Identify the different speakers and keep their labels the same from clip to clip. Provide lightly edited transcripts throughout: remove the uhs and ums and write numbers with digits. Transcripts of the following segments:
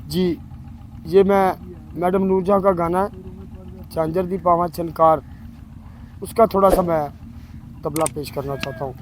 Speaker 1: जी, ये मैं मैडम नूरजहां का गाना है, झांझर दी पावां छनकार, उसका थोड़ा सा मैं तबला पेश करना चाहता हूँ।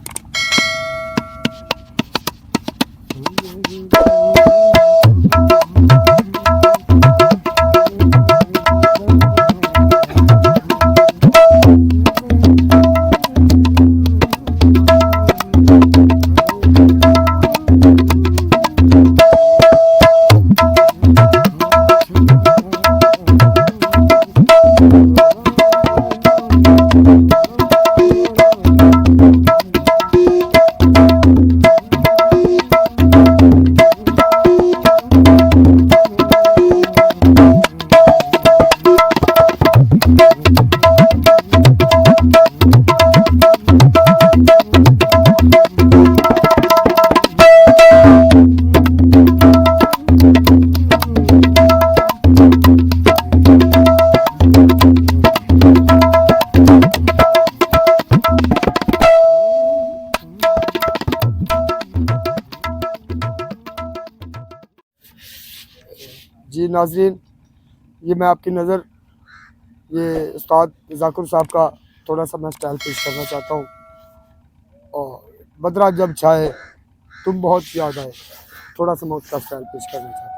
Speaker 1: जी नाज़रीन, ये मैं आपकी नज़र ये उस्ताद ज़ाकिर साहब का थोड़ा सा मैं स्टाइल पेश करना चाहता हूँ। और बदरा जब छाए तुम बहुत याद आए, थोड़ा सा मैं उसका स्टाइल पेश करना चाहता हूँ।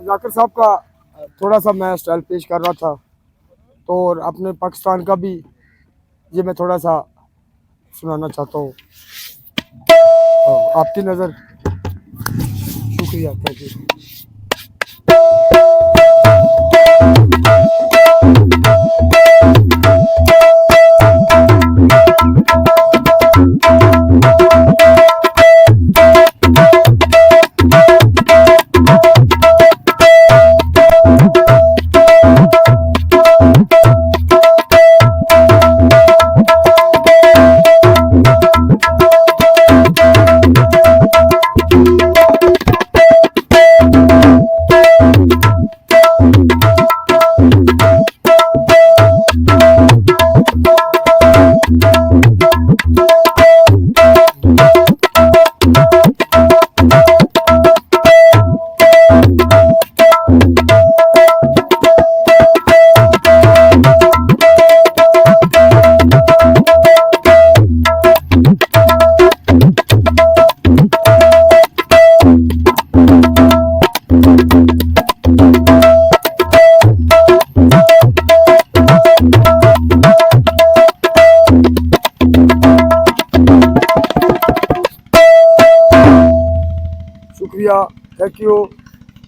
Speaker 1: ज़ाकिर साहब का थोड़ा सा मैं स्टाइल पेश कर रहा था, तो और अपने पाकिस्तान का भी ये मैं थोड़ा सा सुनाना चाहता हूँ। आपकी नज़र, शुक्रिया, थैंक यू। शुक्रिया, थैंक यू।